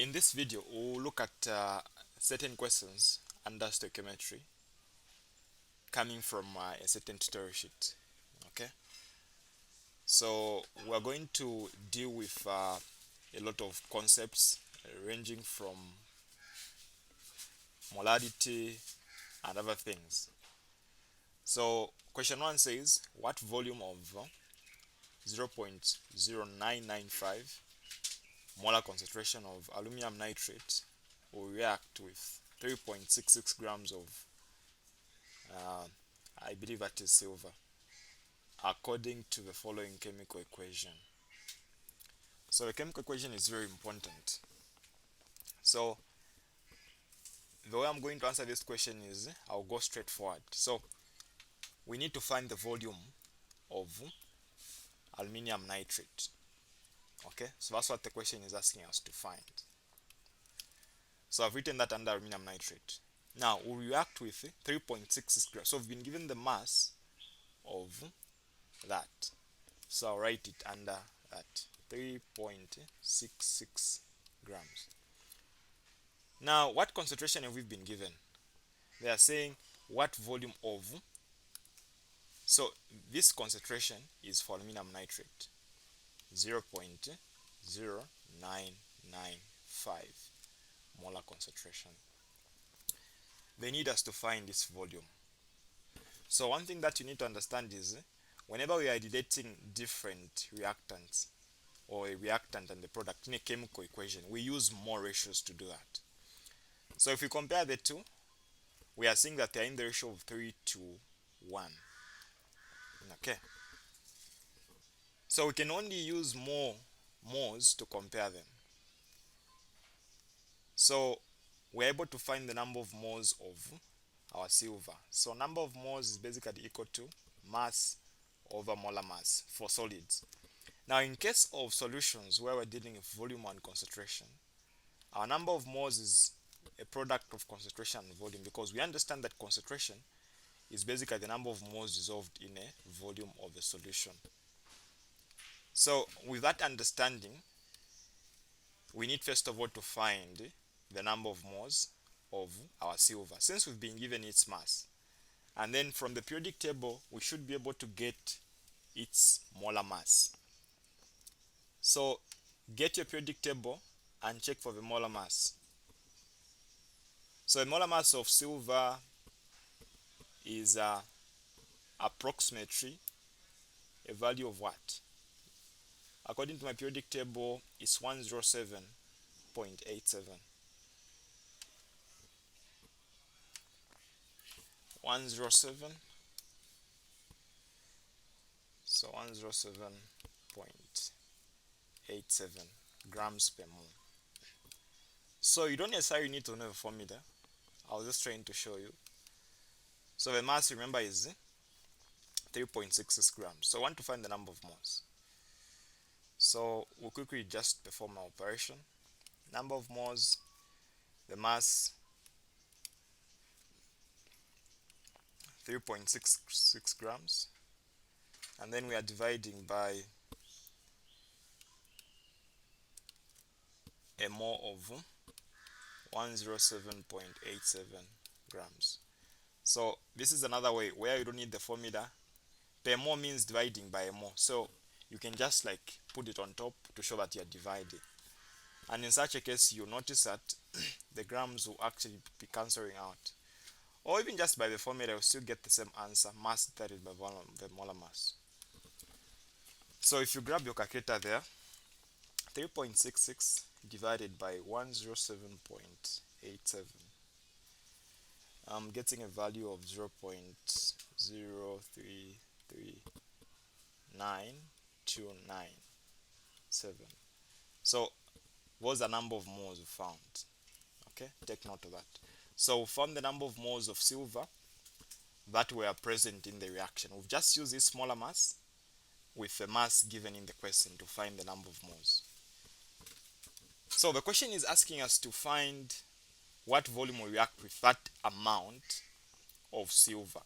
In this video, we'll look at certain questions under stoichiometry coming from a certain tutorial sheet. Okay, so we're going to deal with a lot of concepts ranging from molarity and other things. So, question 1 says, what volume of 0.0995 molar concentration of aluminum nitrate will react with 3.66 grams of I believe that is silver, according to the following chemical equation. So the chemical equation is very important. So the way I'm going to answer this question is I'll go straight forward. So we need to find the volume of aluminum nitrate. Okay, so that's what the question is asking us to find. So I've written that under aluminum nitrate. Now we'll react with 3.66 grams. So we've been given the mass of that. So I'll write it under that, 3.66 grams. Now, what concentration have we been given? They are saying what volume of. So this concentration is for aluminum nitrate, 0.0995 molar concentration. They need us to find this volume. So one thing that you need to understand is whenever we are dating different reactants or a reactant and the product in a chemical equation, we use more ratios to do that. So if we compare the two, we are seeing that they are in the ratio of 3 to 1. Okay. So we can only use more moles to compare them. So we're able to find the number of moles of our silver. So number of moles is basically equal to mass over molar mass for solids. Now in case of solutions where we're dealing with volume and concentration, our number of moles is a product of concentration and volume, because we understand that concentration is basically the number of moles dissolved in a volume of a solution. So with that understanding, we need first of all to find the number of moles of our silver, since we've been given its mass. And then from the periodic table, we should be able to get its molar mass. So get your periodic table and check for the molar mass. So the molar mass of silver is approximately a value of what? According to my periodic table, it's 107.87. 107. So 107.87 grams per mole. So you don't necessarily need to know the formula. I was just trying to show you. So the mass, remember, is 3.66 grams. So I want to find the number of moles. So we'll quickly just perform our operation. Number of moles, the mass 3.66 grams, and then we are dividing by a mole of 107.87 grams. So this is another way where you don't need the formula. Per mole means dividing by a mole, so you can just like put it on top to show that you are dividing. And in such a case, you'll notice that the grams will actually be cancelling out. Or even just by the formula, you'll still get the same answer, mass divided by the molar mass. So if you grab your calculator there, 3.66 divided by 107.87, I'm getting a value of 0.0339297. So what's the number of moles we found? Okay, take note of that. So we found the number of moles of silver that were present in the reaction. We've just used this molar mass with the mass given in the question to find the number of moles. So the question is asking us to find what volume will react with that amount of silver.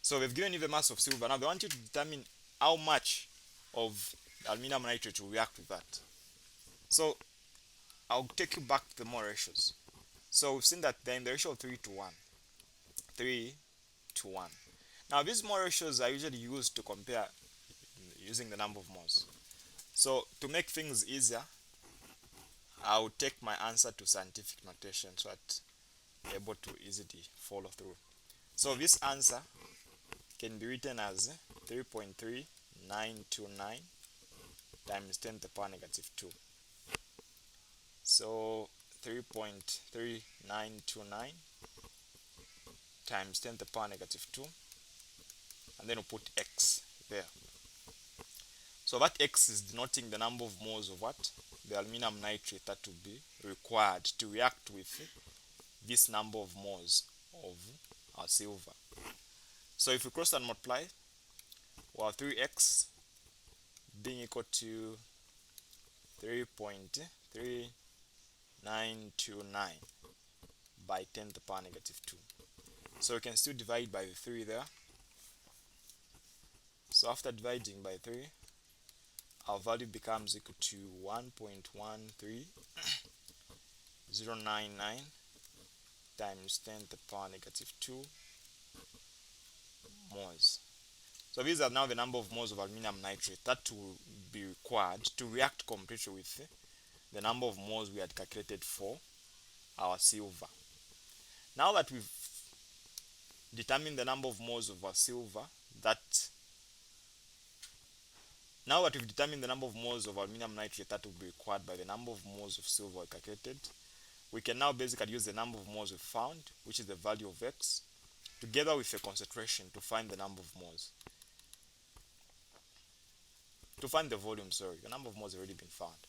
So they've given you the mass of silver. Now they want you to determine how much of aluminum nitrate will react with that. So I'll take you back to the mole ratios. So we've seen that they're in the ratio of 3 to 1. 3 to 1. Now these mole ratios are usually used to compare using the number of moles. So to make things easier, I'll take my answer to scientific notation so that you're able to easily follow through. So this answer can be written as 3.3929 times 10 to the power negative 2. So 3.3929 times 10 to the power negative 2, and then we'll put x there. So that x is denoting the number of moles of what? The aluminum nitrate that will be required to react with this number of moles of our silver. So if we cross and multiply, we'll have 3x being equal to 3.3929 by 10 to the power negative 2. So we can still divide by the 3 there. So after dividing by 3, our value becomes equal to 1.13099 times 10 to the power negative 2 moles. So these are now the number of moles of aluminum nitrate that will be required to react completely with the number of moles we had calculated for our silver. Now that we've determined the number of moles of our silver, we've determined the number of moles of aluminum nitrate that will be required by the number of moles of silver we calculated, we can now basically use the number of moles we found, which is the value of x, together with the concentration to find the number of moles. To find the volume, sorry, the number of moles has already been found.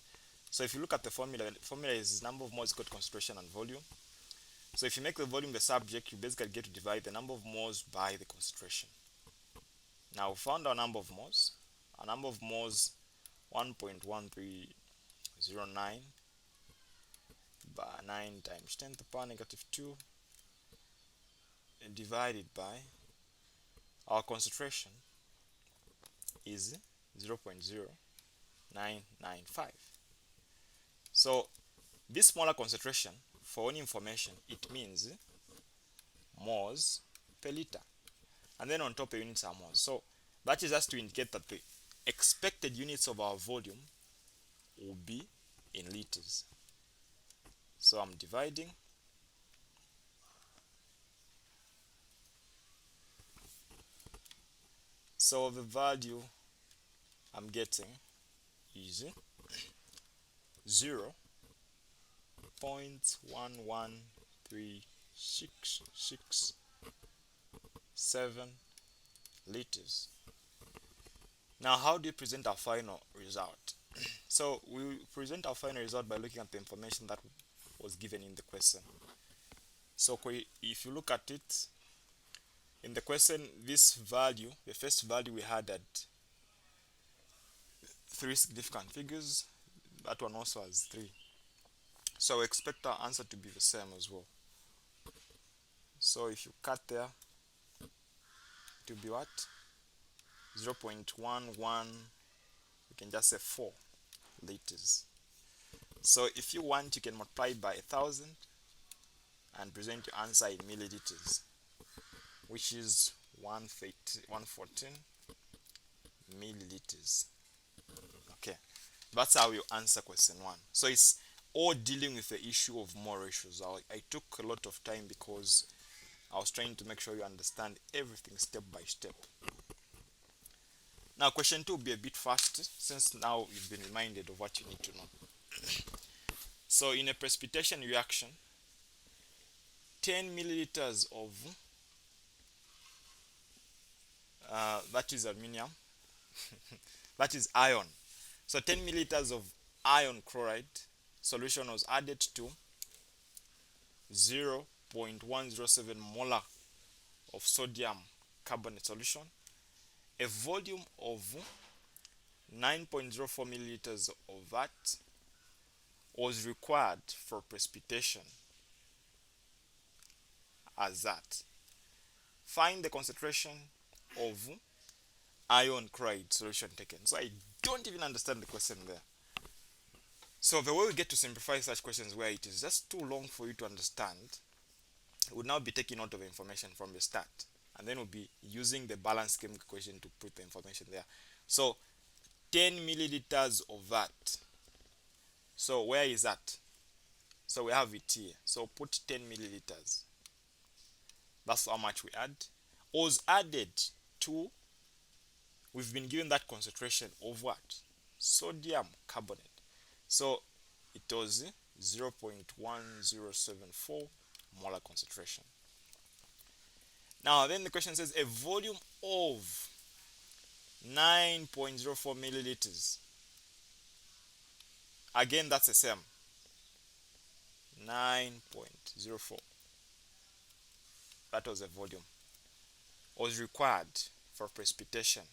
So if you look at the formula is number of moles equal to concentration and volume. So if you make the volume the subject, you basically get to divide the number of moles by the concentration. Now we found our number of moles. Our number of moles 1.1309 by 9 times 10 to the power negative 2 divided by our concentration is 0.0995. So this molar concentration, for any information, it means moles per liter, and then on top the units are moles. So that is just to indicate that the expected units of our volume will be in liters. So I'm dividing. So the value I'm getting is 0.1136667 liters. Now, how do you present our final result? So we present our final result by looking at the information that was given in the question. So if you look at it in the question, this value, the first value we had 3 significant figures. That one also has 3. So we expect our answer to be the same as well. So if you cut there, it will be what? 0.11, we can just say 4 liters. So if you want, you can multiply by 1000 and present your answer in milliliters, which is 114 milliliters. Okay, that's how you answer question 1. So it's all dealing with the issue of mole ratios. I took a lot of time because I was trying to make sure you understand everything step by step. Now question 2 will be a bit fast, since now you've been reminded of what you need to know. So in a precipitation reaction, 10 milliliters of that is aluminium that is iron. So 10 milliliters of iron chloride solution was added to 0.107 molar of sodium carbonate solution. A volume of 9.04 milliliters of that was required for precipitation as that. Find the concentration of iron chloride solution taken. So I don't even understand the question there. So the way we get to simplify such questions where it is just too long for you to understand, we'll now be taking note of information from the start, and then we'll be using the balance chemical equation to put the information there. So 10 milliliters of that. So where is that? So we have it here. So put 10 milliliters. That's how much we add. Was added to, we've been given that concentration of what? Sodium carbonate. So it was 0.1074 molar concentration. Now then the question says a volume of 9.04 milliliters. Again, that's the same. 9.04. That was the volume. Was required for precipitation.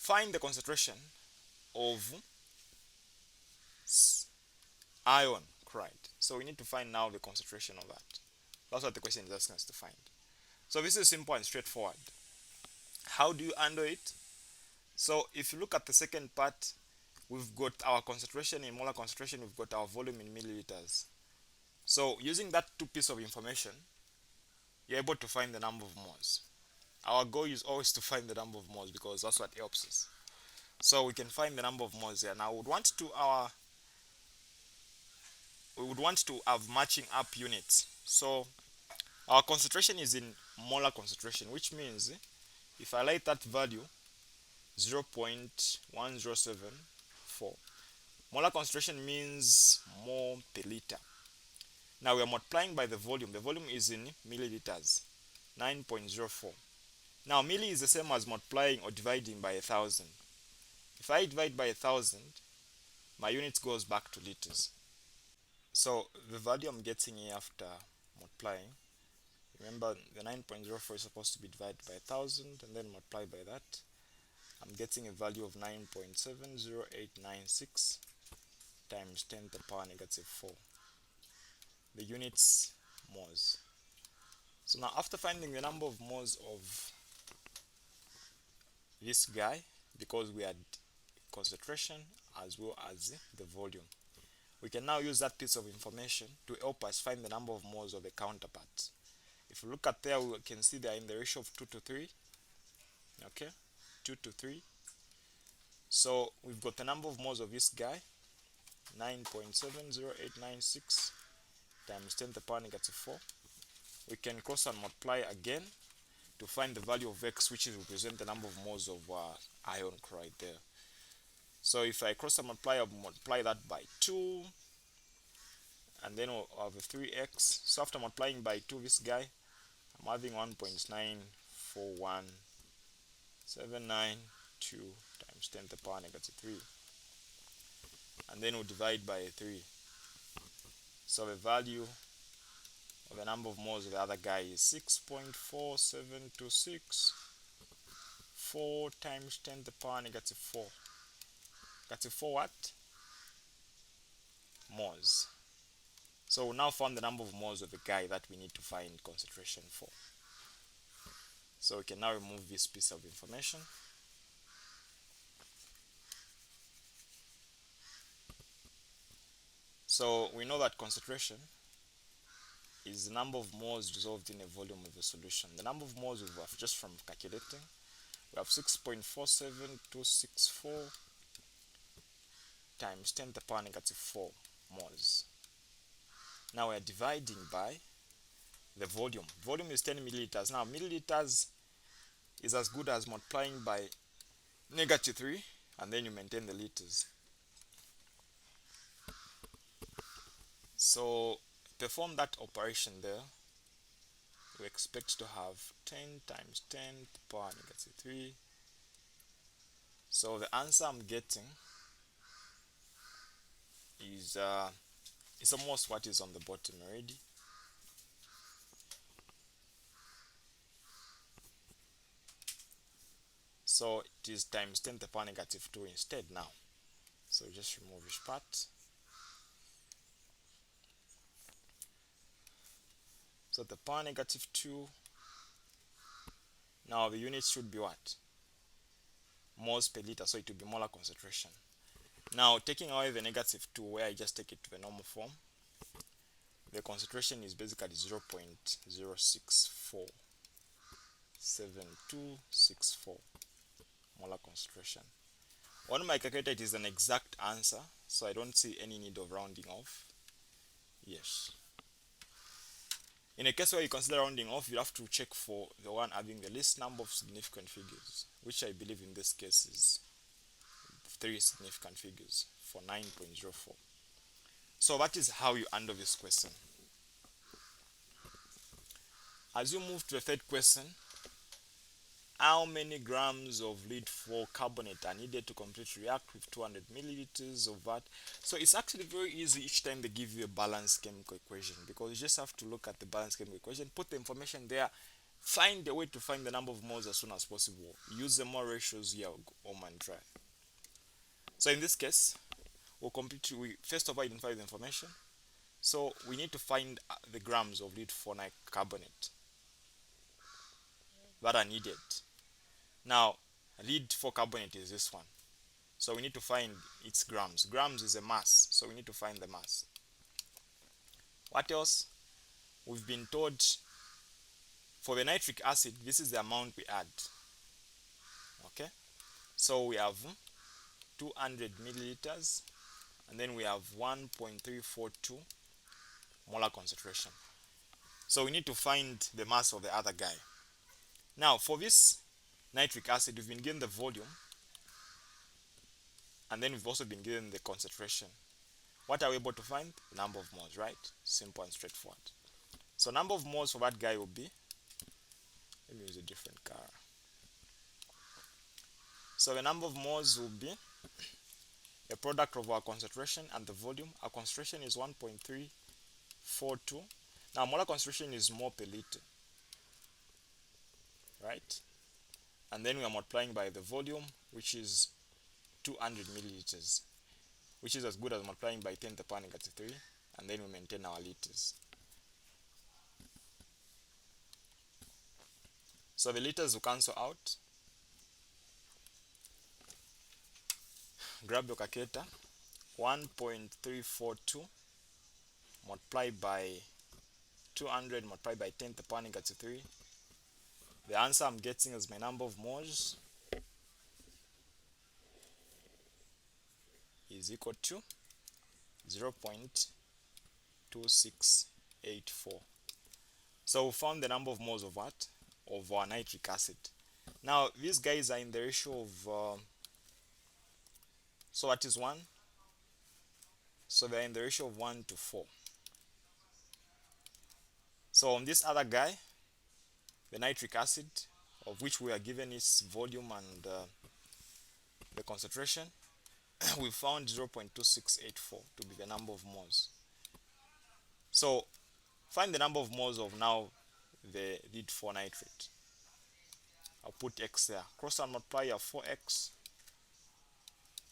Find the concentration of iron chloride. So we need to find now the concentration of that. That's what the question is asking us to find. So this is simple and straightforward. How do you handle it? So if you look at the second part, we've got our concentration in molar concentration, we've got our volume in milliliters. So using that two pieces of information, you're able to find the number of moles. Our goal is always to find the number of moles because that's what helps us. So we can find the number of moles here. Now we would want to have matching up units. So our concentration is in molar concentration, which means if I write that value 0.1074, molar concentration means mole per liter. Now we are multiplying by the volume. The volume is in milliliters, 9.04. Now milli is the same as multiplying or dividing by 1,000. If I divide by 1,000, my unit goes back to liters. So the value I'm getting here after multiplying, remember the 9.04 is supposed to be divided by 1,000 and then multiply by that. I'm getting a value of 9.70896 times 10 to the power negative 4. The units moles. So now after finding the number of moles of this guy, because we had concentration as well as the volume, we can now use that piece of information to help us find the number of moles of the counterpart. If you look at there, we can see they are in the ratio of 2 to 3. Okay, 2 to 3. So we've got the number of moles of this guy, 9.70896 times 10 to the power negative 4. We can cross and multiply again to find the value of x, which represent the number of moles of iron chloride there. So if I cross and multiply, I'll multiply that by 2, and then we'll have a 3x. So after multiplying by 2 this guy, I'm having 1.941792 times 10 to the power negative 3. And then we'll divide by 3. So the value of the number of moles of the other guy is 6.4726. 4 times 10 to the power negative 4. Negative 4 what? Moles. So we now found the number of moles of the guy that we need to find concentration for. So we can now remove this piece of information. So we know that concentration is the number of moles dissolved in a volume of a solution. The number of moles we have just from calculating, we have 6.47264 times 10 to the power negative 4 moles. Now we are dividing by the volume. Volume is 10 milliliters. Now milliliters is as good as multiplying by negative 3 and then you maintain the liters. So perform that operation there. We expect to have 10 times 10 to the power negative 3. So the answer I'm getting is it's almost what is on the bottom already. So it is times 10 to the power negative 2 instead now. So just remove this part. So the power negative 2. Now the unit should be what? moles per liter, so it will be molar concentration. Now taking away the negative 2, where I just take it to the normal form, the concentration is basically 0.0647.264 molar concentration. On my calculator it is an exact answer, so I don't see any need of rounding off. Yes. In a case where you consider rounding off, you have to check for the one having the least number of significant figures, which I believe in this case is 3 significant figures for 9.04. So that is how you handle this question. As you move to the third question, how many grams of lead 4 carbonate are needed to completely react with 200 milliliters of that? So it's actually very easy each time they give you a balanced chemical equation, because you just have to look at the balanced chemical equation, put the information there, find a way to find the number of moles as soon as possible, use the mole ratios here, home and dry. So in this case, we first of all identify the information. So we need to find the grams of lead 4 carbonate that are needed. Now lead 4 carbonate is this one, so we need to find its grams. Grams is a mass, so we need to find the mass. What else? We've been told for the nitric acid, this is the amount we add. Okay, so we have 200 milliliters, and then we have 1.342 molar concentration. So we need to find the mass of the other guy. Now for this nitric acid, we've been given the volume, and then we've also been given the concentration. What are we able to find? The number of moles, right? Simple and straightforward. So number of moles for that guy will be, let me use a different color. So the number of moles will be a product of our concentration and the volume. Our concentration is 1.342. Now molar concentration is mole per liter, right? And then we are multiplying by the volume, which is 200 milliliters, which is as good as multiplying by 10 to the power negative 3, and then we maintain our liters. So the liters will cancel out. Grab your calculator. 1.342 multiplied by 200 multiplied by 10 to the power negative 3. The answer I'm getting is my number of moles is equal to 0.2684. So we found the number of moles of what? Of our nitric acid. Now these guys are in the ratio of so what is 1? So they're in the ratio of 1 to 4. So on this other guy, the nitric acid, of which we are given its volume and the concentration, we found 0.2684 to be the number of moles. So find the number of moles of now the lead 4 nitrate. I'll put x there. Cross and multiply your 4x,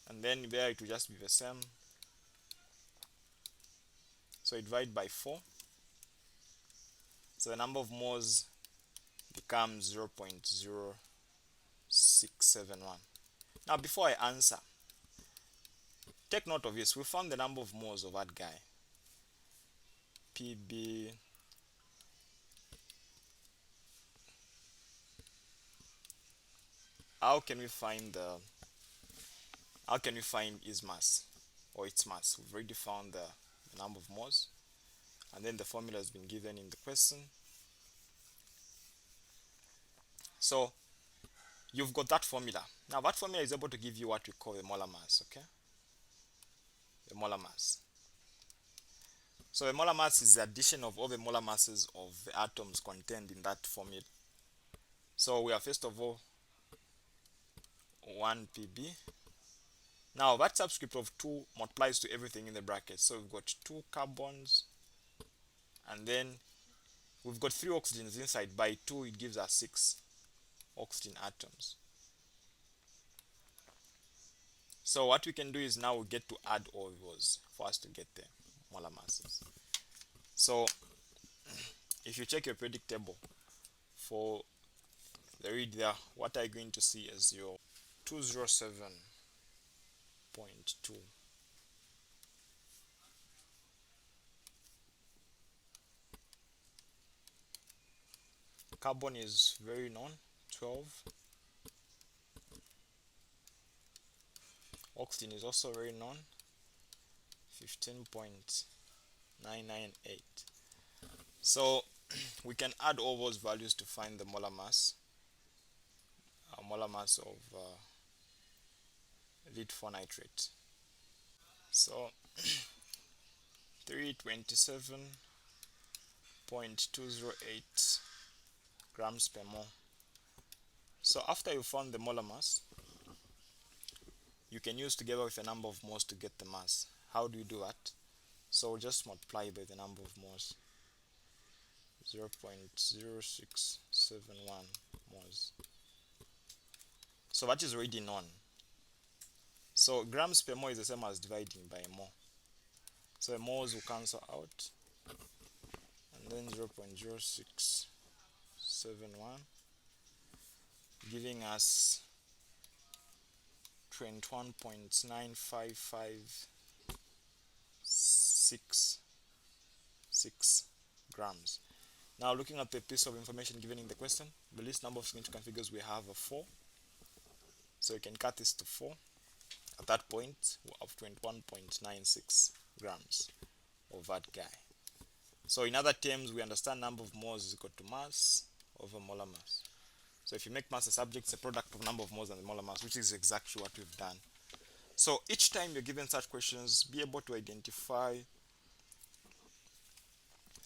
and then there it will just be the same. So you divide by 4. So the number of moles becomes 0.0671. Now before I answer, take note of this. We found the number of moles of that guy. PB how can we find his mass or its mass? We've already found the number of moles, and then the formula has been given in the question. So you've got that formula. Now that formula is able to give you what we call the molar mass. Okay, the molar mass. So the molar mass is the addition of all the molar masses of the atoms contained in that formula. So we are first of all 1 PB. Now that subscript of 2 multiplies to everything in the bracket. So we've got 2 carbons, and then we've got 3 oxygens inside. By 2 it gives us 6 oxygen atoms. So what we can do is now we get to add all those for us to get the molar masses. So if you check your periodic table for the read there, what are you going to see as your 207.2. Carbon is very known, 12. Oxygen is also very known, 15.998. So we can add all those values to find the molar mass of lead 4 nitrate. So 327.208 grams per mole. So after you found the molar mass, you can use together with the number of moles to get the mass. How do you do that? So just multiply by the number of moles, 0.0671 moles. So that is already known. So grams per mole is the same as dividing by a mole. So the moles will cancel out, and then 0.0671, giving us 21.9556 grams. Now looking at the piece of information given in the question, the least number of significant figures we have are 4. So you can cut this to 4. At that point, we have 21.96 grams of that guy. So in other terms, we understand number of moles is equal to mass over molar mass. So if you make mass a subject, it's a product of number of moles and the molar mass, which is exactly what we've done. So each time you're given such questions, be able to identify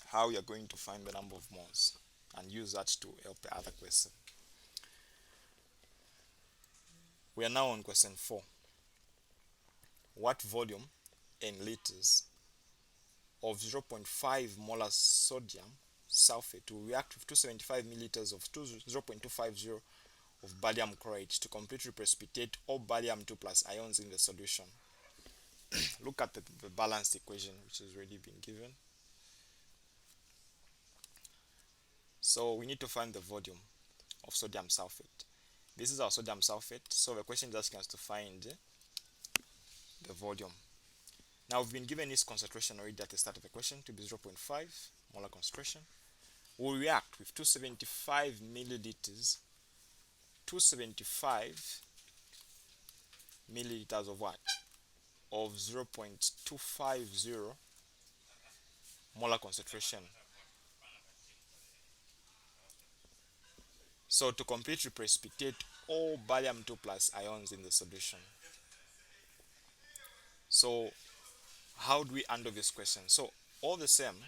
how you're going to find the number of moles and use that to help the other question. We are now on question 4. What volume in liters of 0.5 molar sodium sulfate will react with 275 milliliters of 0.250 of barium chloride to completely precipitate all barium 2 plus ions in the solution? Look at the balanced equation which has already been given. So we need to find the volume of sodium sulfate. This is our sodium sulfate, so the question is asking us to find the volume. Now we've been given this concentration already at the start of the question to be 0.5 molar concentration. We'll react with 275 milliliters, 275 milliliters of what? Of 0.250 molar concentration. So to completely precipitate all barium 2 plus ions in the solution. So how do we handle this question? So all the same,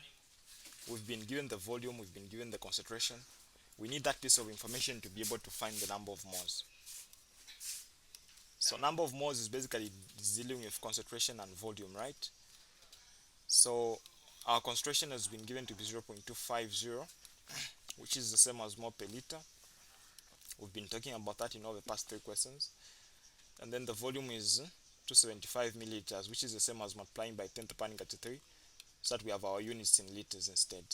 we've been given the volume, we've been given the concentration. We need that piece of information to be able to find the number of moles. So number of moles is basically dealing with concentration and volume, right? So our concentration has been given to be 0.250, which is the same as mole per liter. We've been talking about that in all the past 3 questions. And then the volume is 275 milliliters, which is the same as multiplying by 10 to the power negative 3, so that we have our units in liters instead.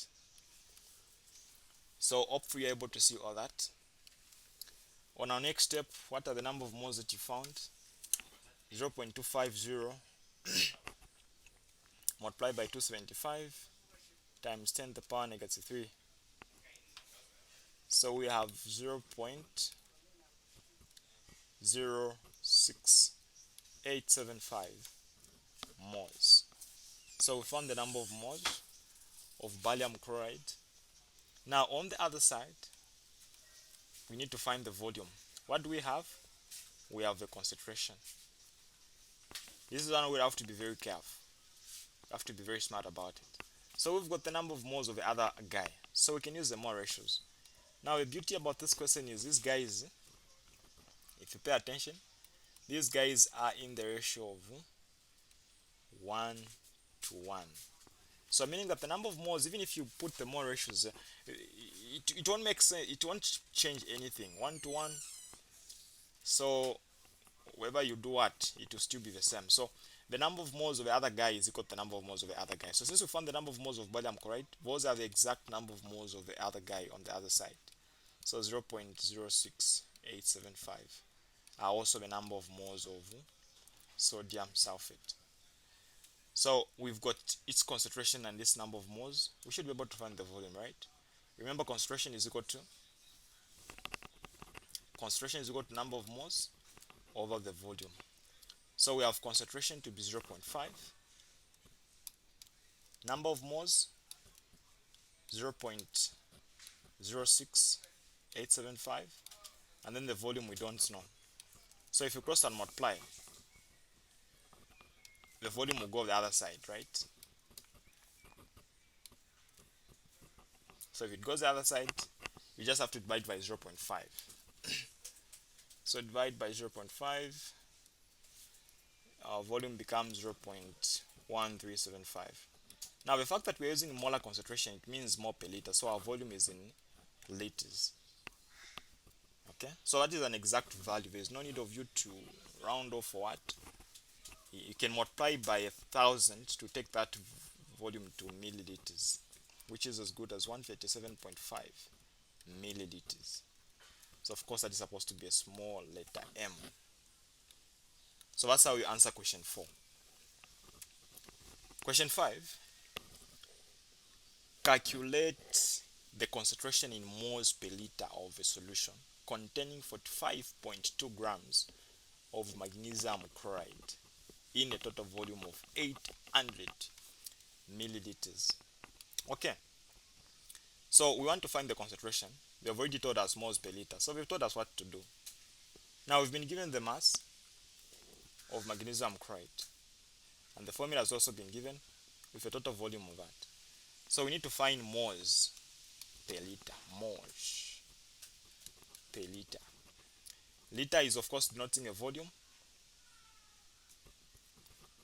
So hopefully you're able to see all that. On our next step, what are the number of moles that you found? 0.250 multiplied by 275 times 10 to the power negative 3. So we have 0.06875 moles. So we found the number of moles of barium chloride. Now on the other side, we need to find the volume. What do we have? We have the concentration. This is one we have to be very careful. We have to be very smart about it. So we've got the number of moles of the other guy. So we can use the mole ratios. Now the beauty about this question is these guys, if you pay attention, these guys are in the ratio of 1 to 1. So meaning that the number of moles, even if you put the mole ratios, it won't make sense, it won't change anything. 1 to 1. So whether you do what, it will still be the same. So the number of moles of the other guy is equal to the number of moles of the other guy. So since we found the number of moles of barium chloride, those are the exact number of moles of the other guy on the other side. So 0.06875. are also the number of moles of sodium sulfate. So we've got its concentration and this number of moles. We should be able to find the volume, right? Remember, concentration is equal to number of moles over the volume. So we have concentration to be 0.5, number of moles 0.06875, and then the volume we don't know. So if you cross and multiply, the volume will go the other side, right? So if it goes the other side, you just have to divide by 0.5. So divide by 0.5, our volume becomes 0.1375. Now the fact that we're using molar concentration, it means more per liter, so our volume is in liters. Okay, so that is an exact value. There's no need of you to round off or what. You can multiply by 1,000 to take that volume to milliliters, which is as good as 137.5 milliliters. So of course that is supposed to be a small letter m. So that's how you answer question 4. Question 5. Calculate the concentration in moles per liter of a solution containing 45.2 grams of magnesium chloride in a total volume of 800 milliliters. Okay, so we want to find the concentration. They've already told us moles per liter, so they've told us what to do. Now we've been given the mass of magnesium chloride, and the formula has also been given with a total volume of that. So we need to find moles per liter. Moles per liter. Liter is of course denoting a volume.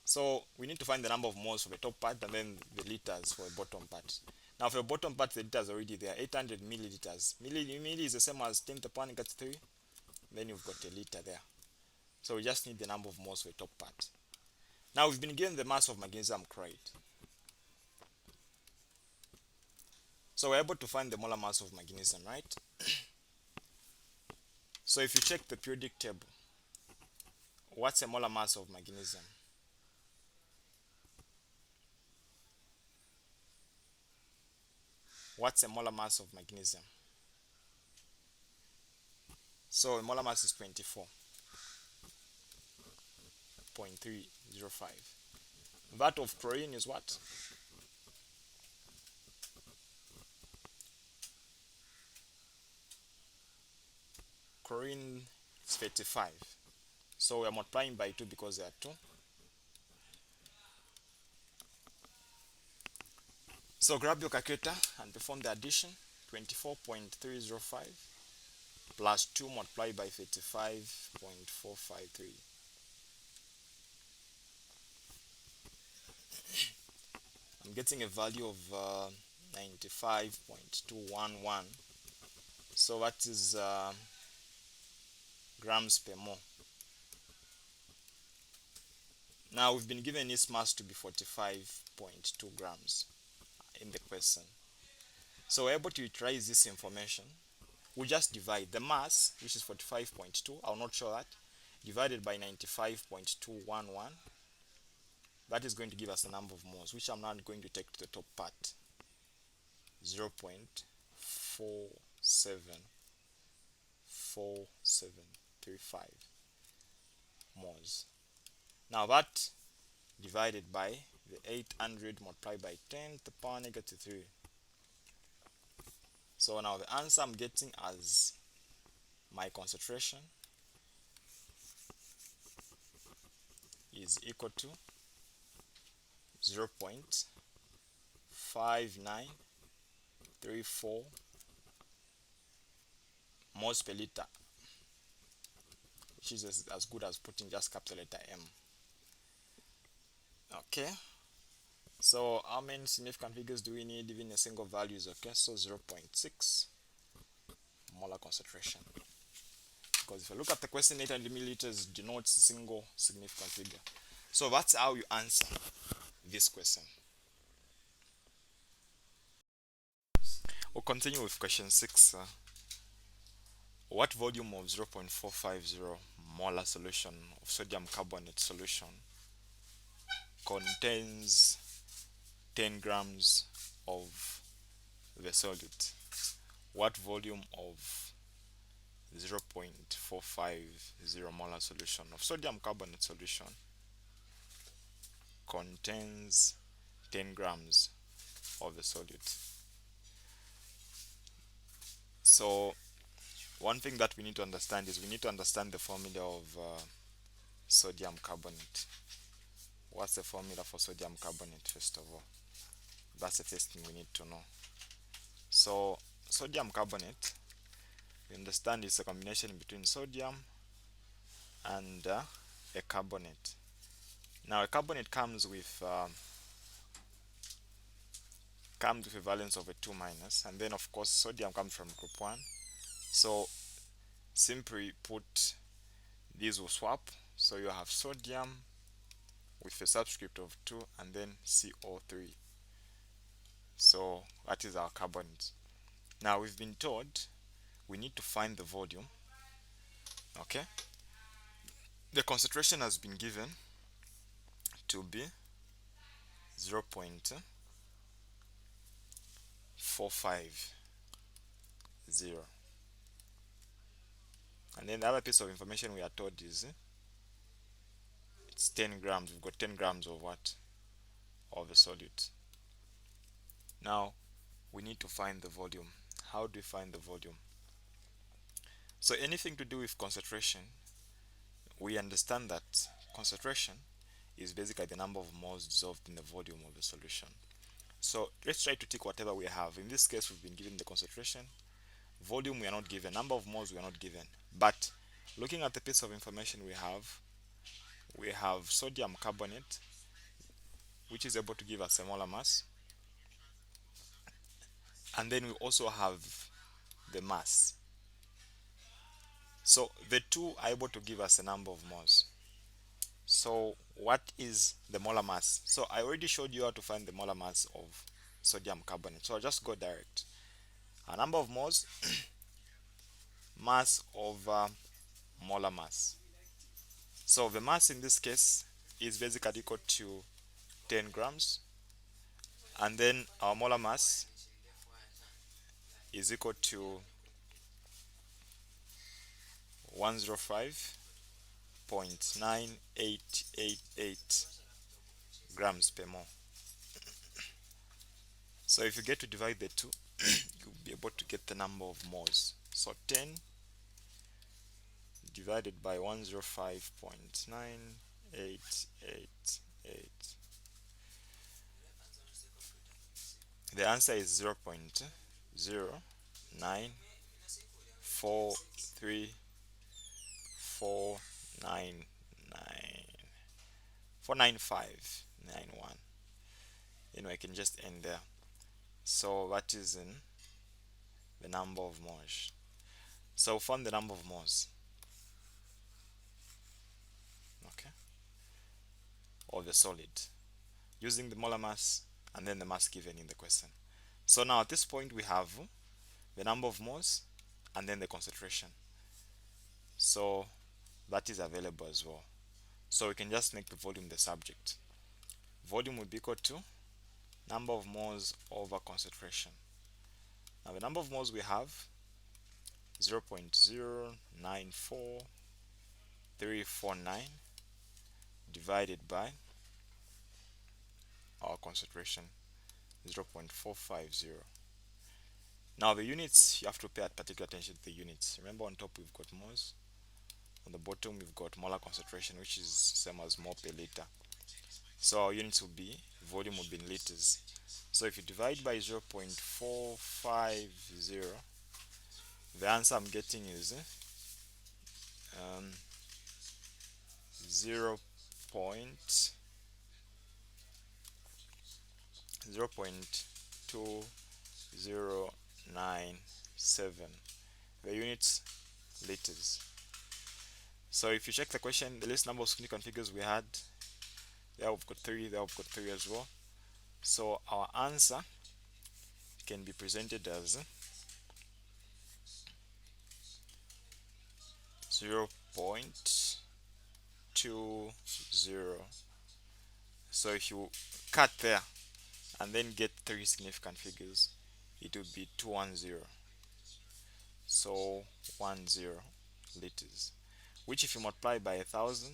So we need to find the number of moles for the top part and then the liters for the bottom part. Now for the bottom part, the liters already there, 800 milliliters. Milli is the same as 10 to the power negative 3. Then you've got a liter there. So we just need the number of moles for the top part. Now we've been given the mass of magnesium chloride. So we're able to find the molar mass of magnesium, right? So if you check the periodic table, what's the molar mass of magnesium? What's the molar mass of magnesium? So the molar mass is 24.305. That of chlorine is what? Chlorine is 35. So we are multiplying by 2 because there are 2. So grab your calculator and perform the addition. 24.305 plus 2 multiplied by 35.453. I'm getting a value of 95.211. So that is grams per mole. Now we've been given its mass to be 45.2 grams in the question. So we're able to utilize this information. We just divide the mass, which is 45.2, I'll not show that, divided by 95.211. That is going to give us the number of moles, which I'm not going to take to the top part. 0.474735 moles. Now that divided by the 800 multiplied by 10 to the power negative 3. So now the answer I'm getting as my concentration is equal to 0.5934 moles per liter, which is as good as putting just capital letter M. Okay, so how many significant figures do we need even a single values? Okay, so 0.6 molar concentration, because if you look at the question, 800 milliliters denotes a single significant figure. So that's how you answer this question. We'll continue with question 6. What volume of 0.450 molar solution of sodium carbonate solution contains 10 grams of the solid, what volume of 0.450 molar solution of sodium carbonate solution contains 10 grams of the solid? So one thing that we need to understand is we need to understand the formula of sodium carbonate. What's the formula for sodium carbonate? First of all, that's the first thing we need to know. So sodium carbonate, we understand, is a combination between sodium and a carbonate. Now a carbonate comes with a valence of a 2 minus, and then of course sodium comes from group 1. So simply put, these will swap, so you have sodium with a subscript of 2 and then CO3. So that is our carbonate. Now we've been told we need to find the volume. Okay, the concentration has been given to be 0.450, and then the other piece of information we are told is it's 10 grams. We've got 10 grams of what? Of the solid. Now we need to find the volume. How do we find the volume? So anything to do with concentration, we understand that concentration is basically the number of moles dissolved in the volume of the solution. So let's try to take whatever we have. In this case, we've been given the concentration. Volume we are not given. Number of moles we are not given. But looking at the piece of information we have sodium carbonate, which is able to give us a molar mass. And then we also have the mass. So the two are able to give us a number of moles. So what is the molar mass? So I already showed you how to find the molar mass of sodium carbonate. So I'll just go direct. A number of moles, mass over molar mass. So the mass in this case is basically equal to 10 grams. And then our molar mass is equal to 105.9888 grams per mole. So if you get to divide the two, you'll be able to get the number of moles. So 10 divided by 105.9888. The answer is 0.094349949591. I can just end there. So that is in the number of moles. So find the number of moles, okay, of the solid using the molar mass and then the mass given in the question. So now at this point we have the number of moles and then the concentration. So that is available as well. So we can just make the volume the subject. Volume will be equal to number of moles over concentration. Now the number of moles we have 0.094349 divided by our concentration 0.450. Now the units, you have to pay particular attention to the units. Remember, on top we've got moles, on the bottom we've got molar concentration, which is same as mole per liter. So our units will be, volume will be in liters. So if you divide by 0.450, the answer I'm getting is 0.2097. The units liters. So if you check the question, the least number of significant figures we had, there we've got 3, there we've got 3 as well. So our answer can be presented as 0.2097 2 0. So if you cut there and then get three significant figures, it would be 210. So 10 liters, which if you multiply by 1,000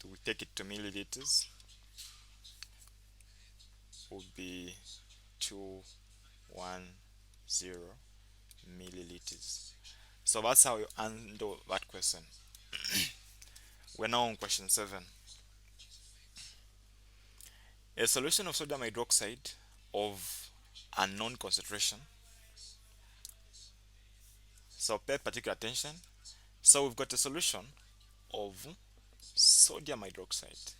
to take it to milliliters would be 210 milliliters. So that's how you handle that question. We're now on question 7. A solution of sodium hydroxide of unknown concentration. So pay particular attention. So we've got a solution of sodium hydroxide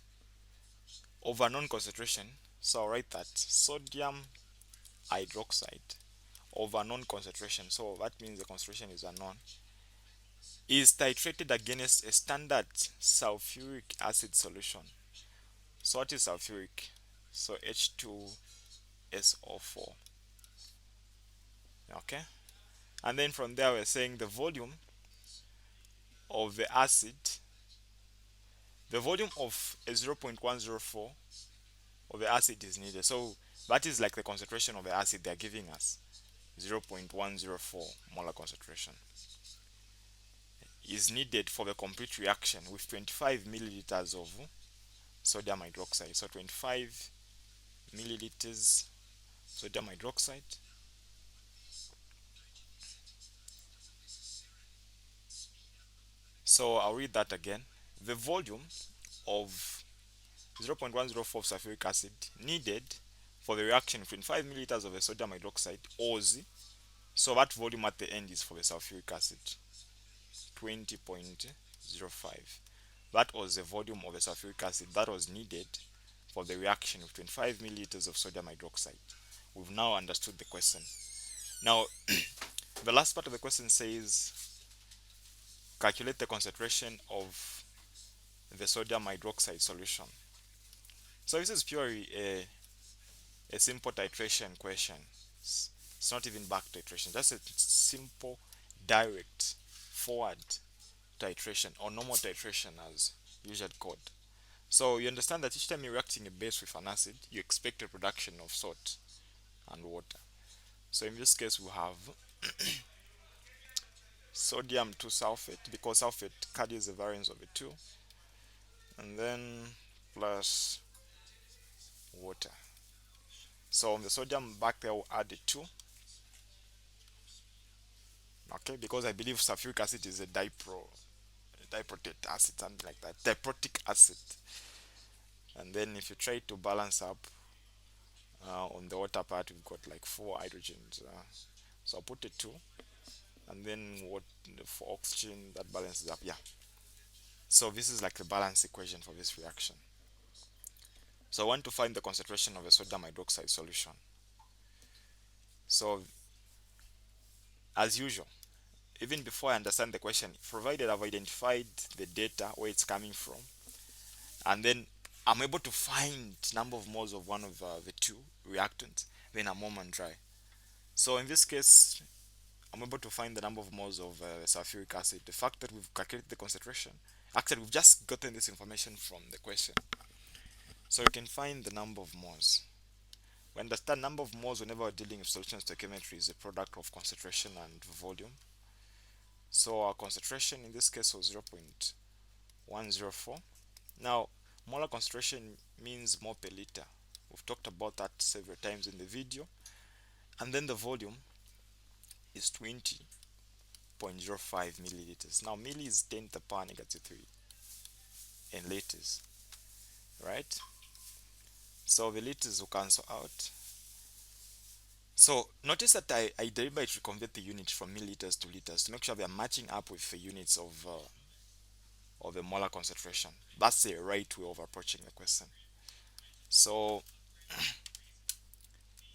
of unknown concentration. So I'll write that sodium hydroxide of unknown concentration. So that means the concentration is unknown. Is titrated against a standard sulfuric acid solution. So what is sulfuric? So H2SO4. Okay. And then from there we're saying the volume of the acid, the volume of a 0.104 of the acid is needed. So that is like the concentration of the acid they're giving us, 0.104 molar concentration is needed for the complete reaction with 25 milliliters of sodium hydroxide. So 25 milliliters sodium hydroxide So I'll read that again. The volume of 0.104 sulfuric acid needed for the reaction between 5 milliliters of the sodium hydroxide Oz. So that volume at the end is for the sulfuric acid, 20.05. That was the volume of the sulfuric acid that was needed for the reaction with 25 milliliters of sodium hydroxide. We've now understood the question. Now, the last part of the question says calculate the concentration of the sodium hydroxide solution. So this is purely a simple titration question. It's not even back titration. That's a simple, direct, forward titration or normal titration as usually called. So you understand that each time you're reacting a base with an acid, you expect a production of salt and water. So in this case, we have sodium 2 sulfate, because sulfate carries the variance of a 2, and then plus water. So on the sodium back there, we'll add a 2. Okay, because I believe sulfuric acid is a diprotate acid, something like that, diprotic acid. And then if you try to balance up on the water part, we've got like 4 hydrogens. So I'll put a 2, and then what for oxygen that balances up. Yeah. So this is like the balance equation for this reaction. So I want to find the concentration of a sodium hydroxide solution. So as usual, even before I understand the question, provided I've identified the data where it's coming from, and then I'm able to find number of moles of one of the two reactants, then I'm home and dry. So in this case, I'm able to find the number of moles of sulfuric acid. The fact that we've calculated the concentration, actually we've just gotten this information from the question. So we can find the number of moles. We understand number of moles whenever we're dealing with solution stoichiometry is a product of concentration and volume. So our concentration in this case was 0.104. Now, molar concentration means mole per liter. We've talked about that several times in the video. And then the volume is 20.05 milliliters. Now, milli is 10 to the power negative 3 in liters, right? So the liters will cancel out. So notice that I deliberately convert the unit from milliliters to liters to make sure they're matching up with the units of the molar concentration. That's the right way of approaching the question. So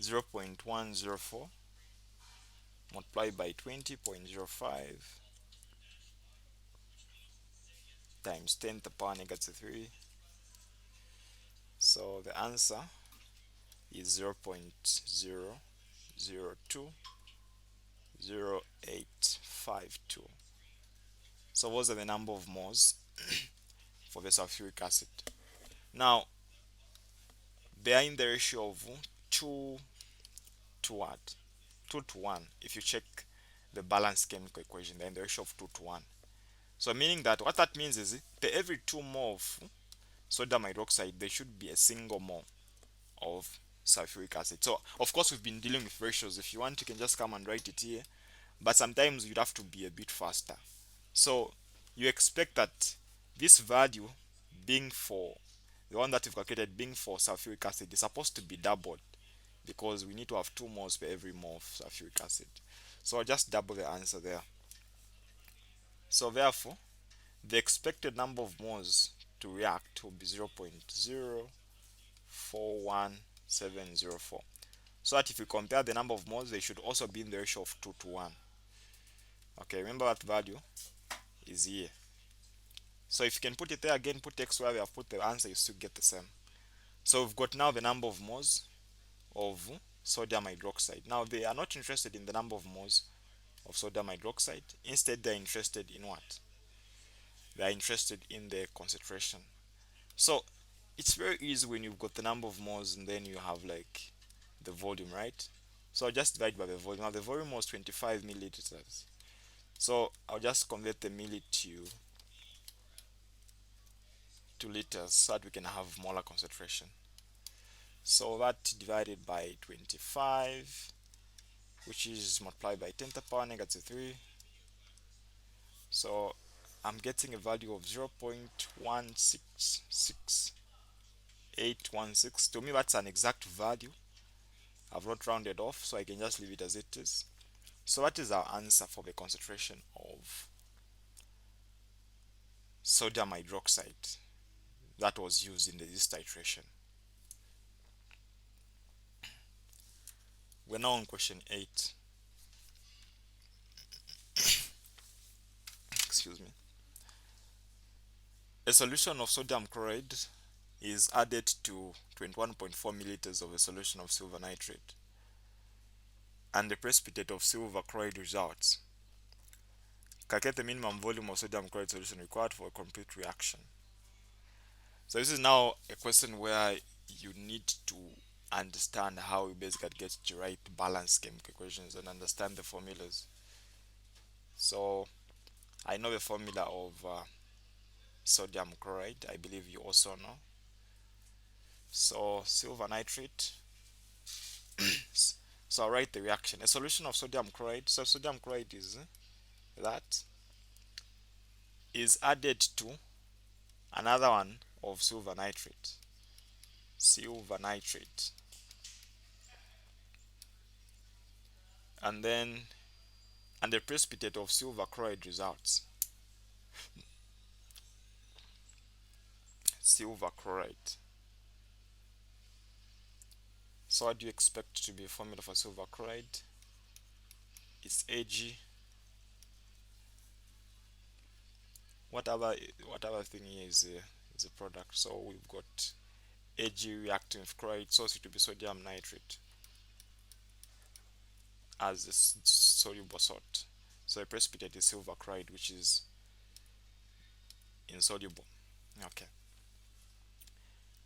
0.104 multiplied by 20.05 times 10 to the power negative 3. So the answer is 0.0020852. So those are the number of moles for the sulfuric acid. Now they are in the ratio of 2 to what? 2 to 1. If you check the balanced chemical equation, they're in the ratio of 2 to 1. So meaning that what that means is per every 2 mole of sodium hydroxide there should be a single mole of sulfuric acid. So of course we've been dealing with ratios. If you want you can just come and write it here, but sometimes you'd have to be a bit faster. So you expect that this value being for the one that we've calculated being for sulfuric acid is supposed to be doubled, because we need to have 2 moles per every mole of sulfuric acid. So I'll just double the answer there. So therefore the expected number of moles to react will be 0.041704. So that if we compare the number of moles, they should also be in the ratio of 2 to 1. Okay, remember that value is here. So if you can put it there again, put x where we have put the answer, you still get the same. So we've got now the number of moles of sodium hydroxide. Now they are not interested in the number of moles of sodium hydroxide. Instead, they're interested in what? They are interested in the concentration. So it's very easy when you've got the number of moles and then you have like the volume, right? So I'll just divide by the volume. Now the volume was 25 milliliters. So I'll just convert the milli to liters so that we can have molar concentration. So that divided by 25, which is multiplied by 10 to the power negative 3. So I'm getting a value of 0.166816. To me, that's an exact value. I've not rounded off, so I can just leave it as it is. So that is our answer for the concentration of sodium hydroxide that was used in this titration. We're now on question 8. Excuse me. A solution of sodium chloride is added to 21.4 milliliters of a solution of silver nitrate, and the precipitate of silver chloride results. Calculate the minimum volume of sodium chloride solution required for a complete reaction. So this is now a question where you need to understand how you basically get to write balanced chemical equations and understand the formulas. So I know the formula of sodium chloride. I believe you also know. So silver nitrate. So I'll write the reaction. A solution of sodium chloride. So sodium chloride is that is added to another one of silver nitrate. Silver nitrate. And the precipitate of silver chloride results. Silver chloride. So what do you expect to be a formula for silver chloride? It's Ag. Whatever thing here is a product. So we've got Ag reacting with chloride, so it will be sodium nitrate as a soluble salt. So the precipitate is silver chloride, which is insoluble. Okay.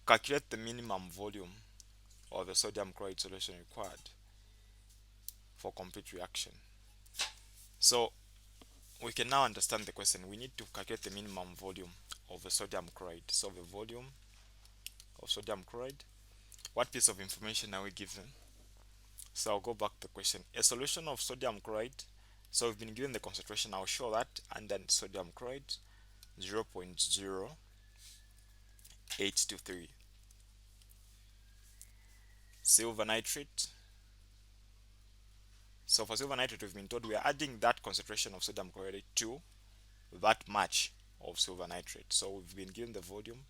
Calculate the minimum volume of the sodium chloride solution required for complete reaction. So we can now understand the question. We need to calculate the minimum volume of the sodium chloride. So the volume of sodium chloride. What piece of information are we given? So I'll go back to the question. A solution of sodium chloride. So we've been given the concentration. I'll show that, and then sodium chloride 0.0823. Silver nitrate. So for silver nitrate, we've been told we are adding that concentration of sodium chloride to that much of silver nitrate. So we've been given the volume,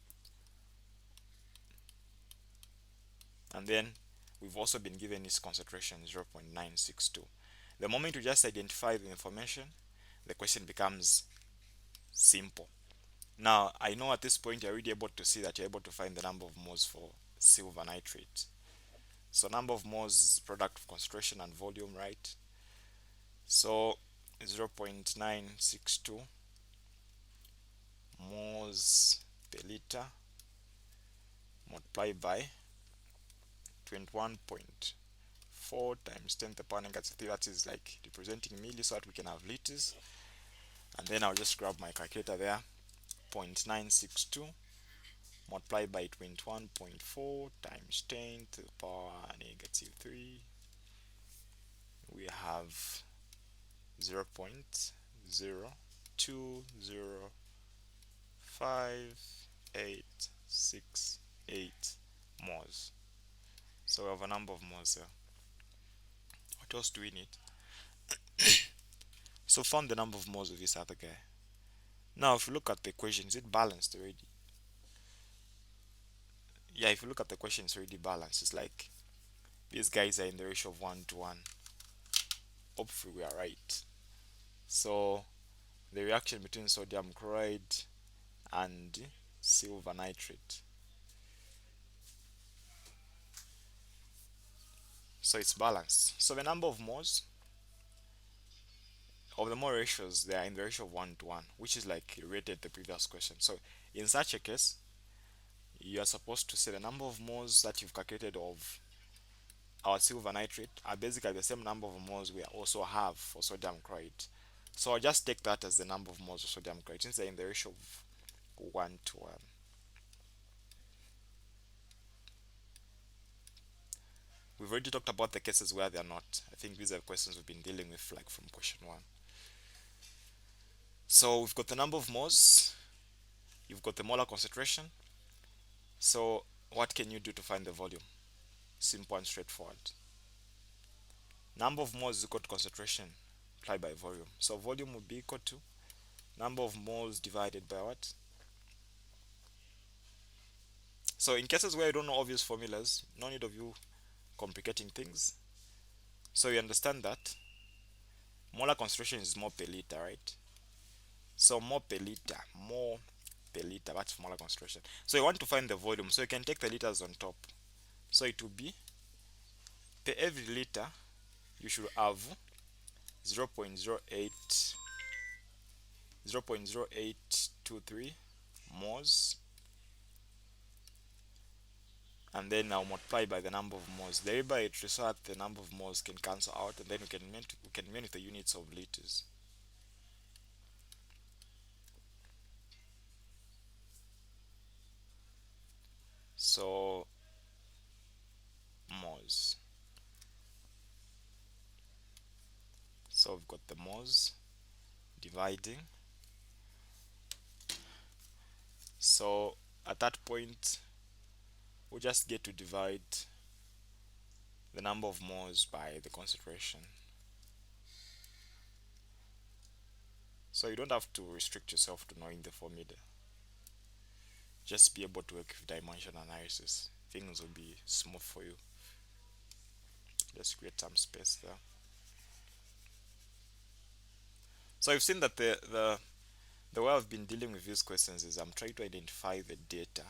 and then we've also been given its concentration 0.962. The moment you just identify the information, the question becomes simple. Now I know at this point you're already able to see that you're able to find the number of moles for silver nitrate. So number of moles is product of concentration and volume, right? So 0.962 moles per liter multiplied by 21.4 times 10 to the power negative 3, that is like representing milli, so that we can have liters. And then I'll just grab my calculator there. 0.962 multiplied by 21.4 times 10 to the power negative 3, we have 0.0020568 moles. So we have a number of moles here. What else do we need? So found the number of moles of this other guy. Now if you look at the equation, is it balanced already? Yeah, if you look at the question, it's already balanced. It's like these guys are in the ratio of 1 to 1. Hopefully we are right. So the reaction between sodium chloride and silver nitrate, so it's balanced. So the number of moles of the mole ratios, they are in the ratio of 1 to 1, which is like related to the previous question. So in such a case, you are supposed to say the number of moles that you've calculated of our silver nitrate are basically the same number of moles we also have for sodium chloride. So I'll just take that as the number of moles of sodium chloride since they're in the ratio of 1 to 1. We've already talked about the cases where they're not. I think these are questions we've been dealing with like from question 1. So we've got the number of moles, you've got the molar concentration. So what can you do to find the volume? Simple and straightforward. Number of moles is equal to concentration multiplied by volume. So volume would be equal to number of moles divided by what? So in cases where you don't know obvious formulas, no need of you complicating things. So you understand that molar concentration is mole per liter, right? So mole per liter, that's molar concentration. So you want to find the volume, so you can take the liters on top. So it will be per every liter you should have 0.0823 moles, and then now multiply by the number of moles. Thereby it so that the number of moles can cancel out, and then we can mean with the units of liters. So moles. So we've got the moles dividing. So at that point, we just get to divide the number of moles by the concentration. So you don't have to restrict yourself to knowing the formula. Just be able to work with dimension analysis. Things will be smooth for you. Just create some space there. So you've seen that the way I've been dealing with these questions is I'm trying to identify the data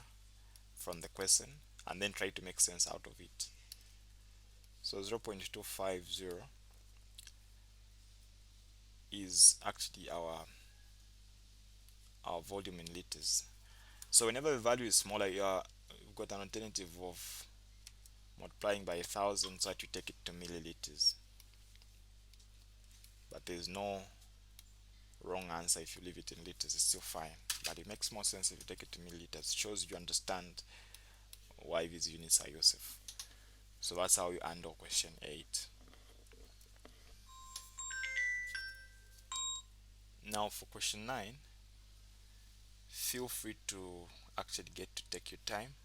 from the question and then try to make sense out of it. So 0.250 is actually our volume in liters. So whenever the value is smaller, you've got an alternative of multiplying by 1,000 so that you take it to milliliters. But there's no wrong answer if you leave it in liters, it's still fine. But it makes more sense if you take it to milliliters. It shows you understand why these units are useful. So that's how you handle question 8. Now for question 9, feel free to actually get to take your time,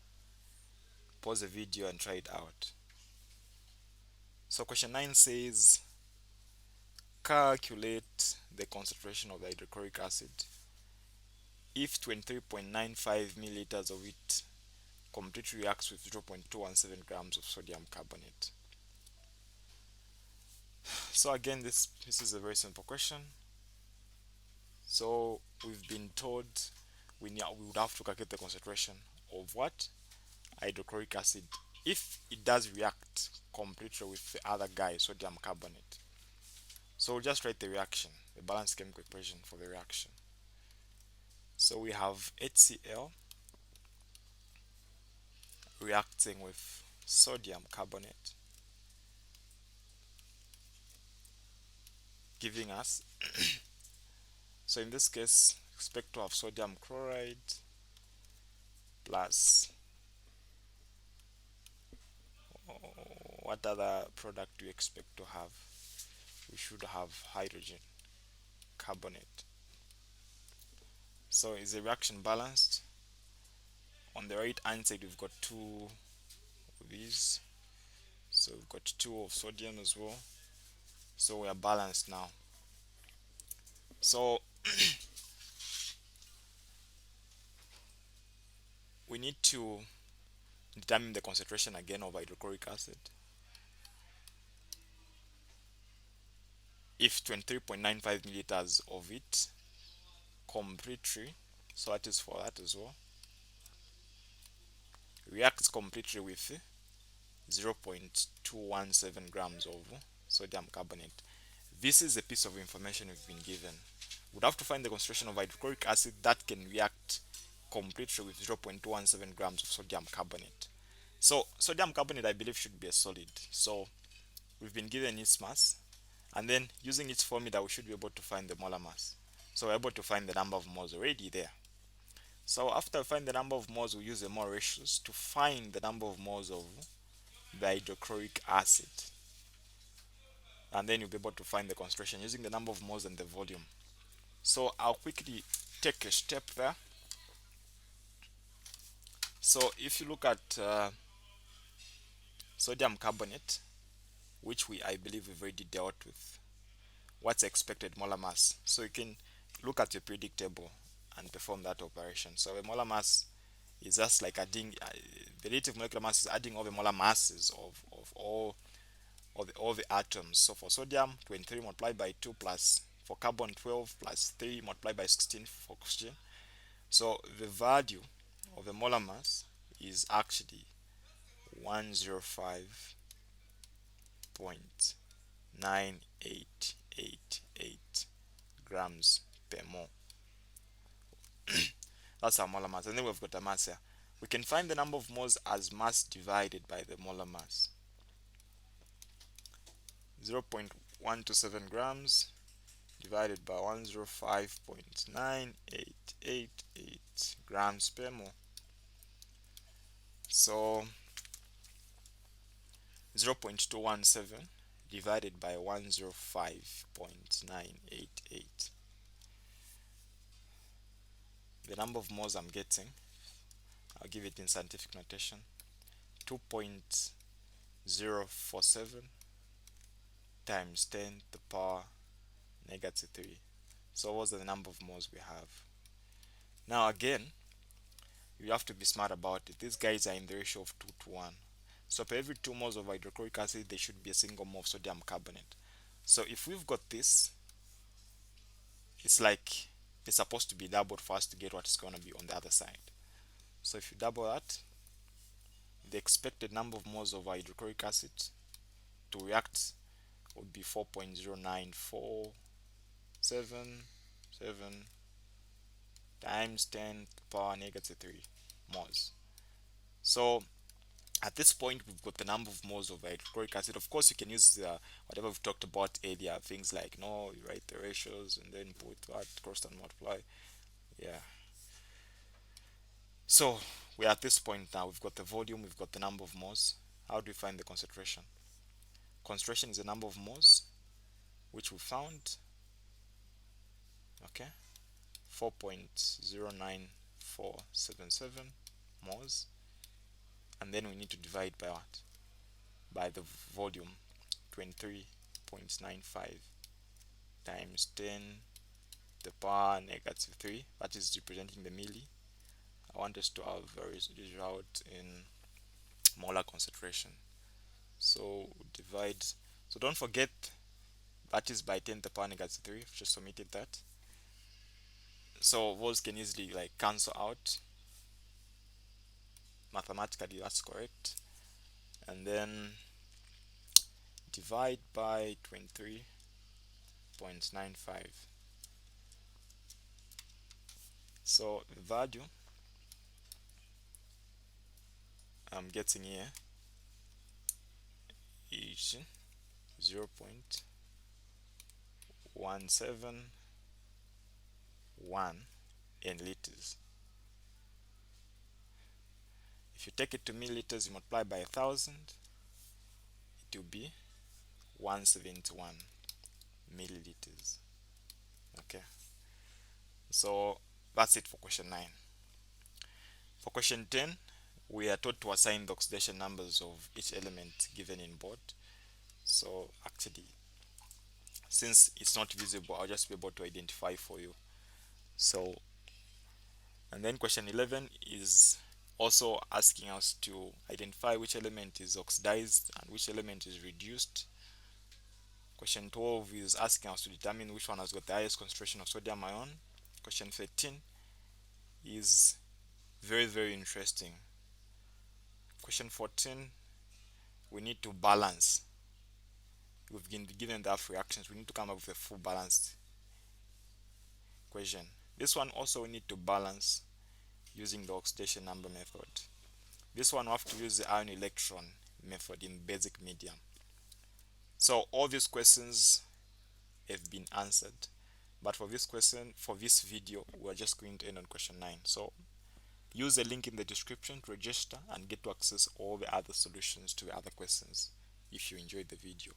pause the video and try it out. So question 9 says calculate the concentration of the hydrochloric acid if 23.95 milliliters of it completely reacts with 0.217 grams of sodium carbonate. So again, this is a very simple question. So we've been told we would have to calculate the concentration of what? Hydrochloric acid if it does react completely with the other guy, sodium carbonate. So we'll just write the reaction, the balanced chemical equation for the reaction. So we have HCl reacting with sodium carbonate, giving us, so in this case, expect to have sodium chloride plus, what other product do you expect to have? We should have hydrogen carbonate. So is the reaction balanced? On the right hand side we've got two of these, so we've got two of sodium as well, so we are balanced now. So we need to determine the concentration again of hydrochloric acid. If 23.95 milliliters of it completely, so that is for that as well, reacts completely with 0.217 grams of sodium carbonate. This is a piece of information we've been given. We'd have to find the concentration of hydrochloric acid that can react completely with 0.217 grams of sodium carbonate. So sodium carbonate, I believe, should be a solid. So we've been given its mass, and then using its formula we should be able to find the molar mass. So we're able to find the number of moles already there. So after we find the number of moles, we use the mole ratios to find the number of moles of the hydrochloric acid, and then you'll be able to find the concentration using the number of moles and the volume. So I'll quickly take a step there. So if you look at sodium carbonate, which I believe we've already dealt with, what's expected molar mass? So you can look at your periodic table and perform that operation. So the molar mass is just like adding the relative molecular mass is adding all the molar masses of all the atoms. So for sodium, 23 multiplied by 2 plus, for carbon 12 plus 3 multiplied by 16 for oxygen. So the value of the molar mass is actually 105.9888 grams per mole. That's our molar mass. And then we've got a mass here. We can find the number of moles as mass divided by the molar mass. 0.127 grams divided by 105.9888 grams per mole. So 0.217 divided by 105.988. The number of moles I'm getting, I'll give it in scientific notation, 2.047 times 10 to the power negative 3. So what's the number of moles we have? Now again, you have to be smart about it. These guys are in the ratio of 2 to 1. So for every 2 moles of hydrochloric acid, there should be a single mole of sodium carbonate. So if we've got this, it's like it's supposed to be doubled for us to get what's going to be on the other side. So if you double that, the expected number of moles of hydrochloric acid to react would be 4.09477 times 10 to the power negative 3 moles. So at this point we've got the number of moles of hydrochloric acid. Of course you can use whatever we've talked about earlier, things like you write the ratios and then put that cross and multiply. Yeah, so we're at this point now. We've got the volume, we've got the number of moles. How do we find the concentration? Concentration is the number of moles which we found, okay, 4.09477 moles, and then we need to divide by what? By the volume, 23.95 times 10 to the power negative 3. That is representing the milli. I want us to have a result in molar concentration. So divide, so don't forget that is by 10 to the power negative 3. I've just omitted that. So voles can easily like cancel out. Mathematically that's correct. And then divide by 23.95. So the value I'm getting here is 0.171 in liters. If you take it to milliliters, you multiply by 1000, it will be 171 milliliters. Okay, so that's it for question 9. For question 10, we are taught to assign the oxidation numbers of each element given in board. So actually, since it's not visible, I'll just be able to identify for you. So, and then question 11 is also asking us to identify which element is oxidized and which element is reduced. Question 12 is asking us to determine which one has got the highest concentration of sodium ion. Question 13 is very interesting. Question 14, we need to balance. We've been given the half reactions, we need to come up with a full balanced equation. This one also we need to balance using the oxidation number method. This one we have to use the ion electron method in basic medium. So all these questions have been answered, but for this question, for this video, we're just going to end on question 9. So use the link in the description to register and get to access all the other solutions to the other questions if you enjoyed the video.